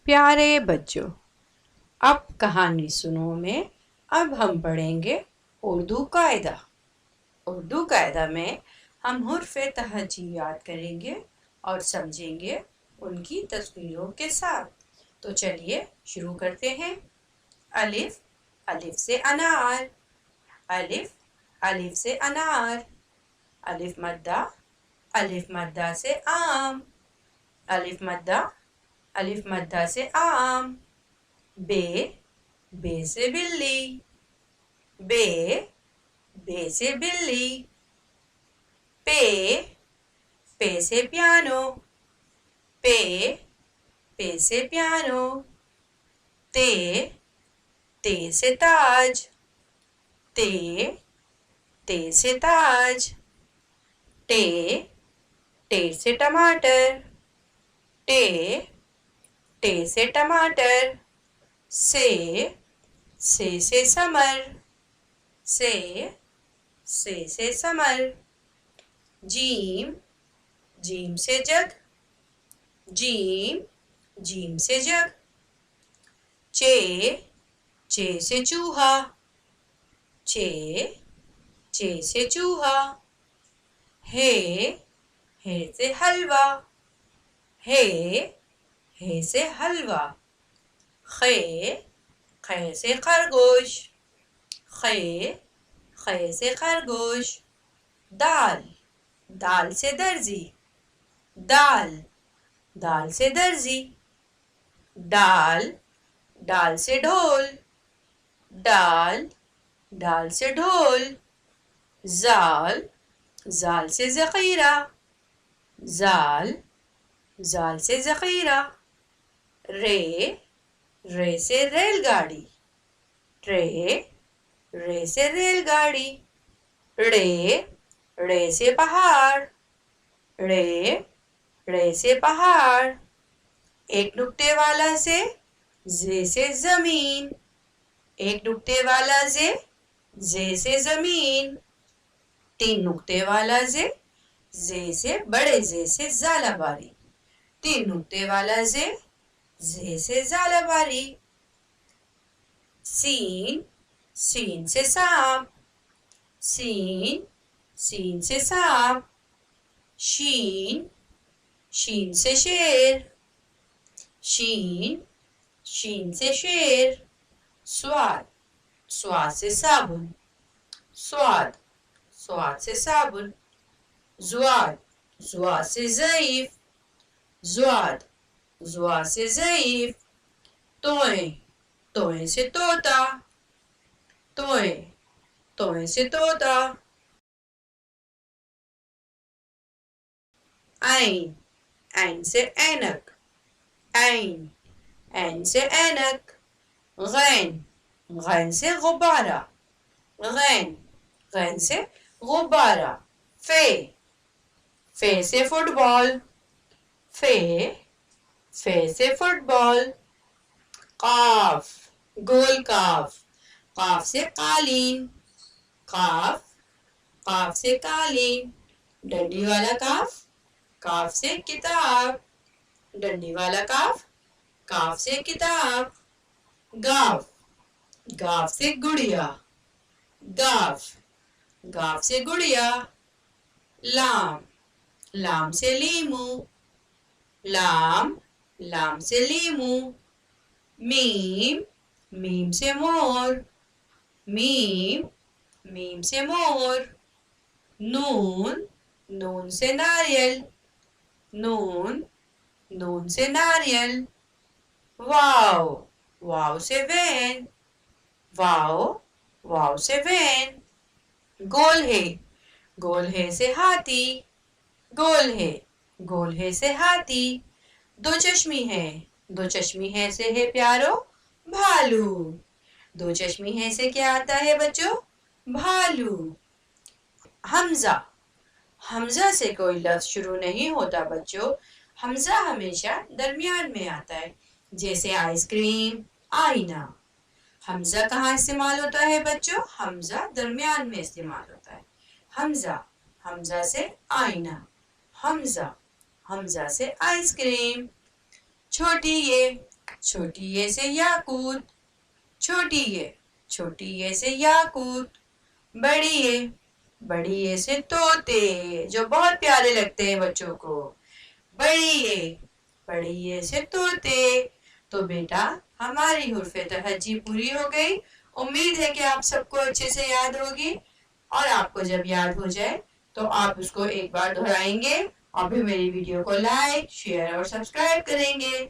پیارے بچوں، اب کہانی سنو میں اب ہم پڑھیں گے اردو قاعدہ۔ اردو قاعدہ میں ہم حرف تہجی یاد کریں گے اور سمجھیں گے ان کی تصویروں کے ساتھ۔ تو چلیے شروع کرتے ہیں۔ الف، الف سے انار، الف، الف سے انار۔ الف مدہ، الف مدہ سے آم، الف مدہ، الف مدہ سے آم۔ بے، بے سے بلی، بے، بے سے بلی۔ پے، پے سے پیانو، پے، پے سے پیانو۔ تے، تے سے تاج، تے، تے سے تاج۔ ٹے، ٹے سے ٹماٹر، ٹے، ٹے سے ٹماٹر۔ سے، سے سمر، سے سمر۔ جیم، جیم سے جگ، جیم، جیم سے جگ۔ چے، چے سے چوہا، چے، چے سے چوہا۔ ہے، ہے سے حلوہ، ہے، ہے سے حلوہ۔ خے، خے سے خرگوش، خے، خے سے خرگوش۔ دال، دال سے درزی، دال، دال سے درزی۔ ڈال، ڈال سے ڈھول، ڈال، ڈال سے ڈھول۔ زال، زال سے ذخیرہ، زال، زال سے ذخیرہ۔ رے، رے سے ریل گاڑی، رے، رے سے ریل گاڑی۔ ڑے، ڑے سے پہاڑ، ڑے، ڑے سے پہاڑ۔ ایک نکتے والا سے، زے سے زمین، ایک نکتے والا سے، زے سے زمین۔ تین نکتے والا سے، زے سے بڑے زے سے زالہ باری، تین نکتے والا سے، زے سے زالہ باری۔ سین، سین سے سانپ، سین، سین سے سانپ۔ شین، شین سے شیر، شین، شین سے شیر۔ سواد، سواد سے صابن، سواد، سواد سے صابن۔ زواد، زواد سے ضعیف، زواد، زواد سے ضعیف۔ توئیں، توئیں سے طوطا، توئیں، توئیں سے طوطا۔ عین، عین سے اینک، عین، عین سے اینک۔ غین، غین سے غبارہ، غین، غین سے غبارہ۔ فے، فے سے فٹ بال، فے، فے سے فٹ بال۔ قاف، گول کاف، قاف سے قالین، قاف، قاف سے قالین۔ ڈنڈی والا کاف، کاف سے کتاب، ڈنڈی والا کاف، کاف سے کتاب۔ گاف، گاف سے گڑیا، گاف، گاف سے گڑیا۔ لام، لام سے لیمو، لام، لام سے لیمو۔ میم، میم سے مور، میم، میم سے مور۔ نون، نون سے ناریل، نون، نون سے ناریل۔ واو، واو سے وین، واو، واو سے وین۔ گول ہے، گول ہے سے ہاتھی، گول ہے، گول ہے سے ہاتھی۔ دو چشمی ہے، دو چشمی ہے سے ہے پیارو بھالو، دو چشمی ہے سے کیا آتا ہے بچوں؟ بھالو۔ حمزہ، حمزہ سے کوئی لفظ شروع نہیں ہوتا بچوں، حمزہ ہمیشہ درمیان میں آتا ہے، جیسے آئس کریم، آئینہ۔ حمزہ کہاں استعمال ہوتا ہے بچوں؟ حمزہ درمیان میں استعمال ہوتا ہے۔ حمزہ، حمزہ سے آئینہ، حمزہ، حمزہ سے آئس کریم۔ چھوٹی یہ، چھوٹی یہ سے یاقوت، چھوٹی یہ سے یاقوت. بڑی یہ سے طوطے جو بہت پیارے لگتے ہیں بچوں کو. بڑی یہ سے طوطے. تو بیٹا ہماری حروف تہجی پوری ہو گئی. امید ہے کہ آپ سب کو اچھے سے یاد ہوگی، اور آپ کو جب یاد ہو جائے تو آپ اس کو ایک بار دہرائیں گے اور پھر میری ویڈیو کو لائک، شیئر اور سبسکرائب کریں گے.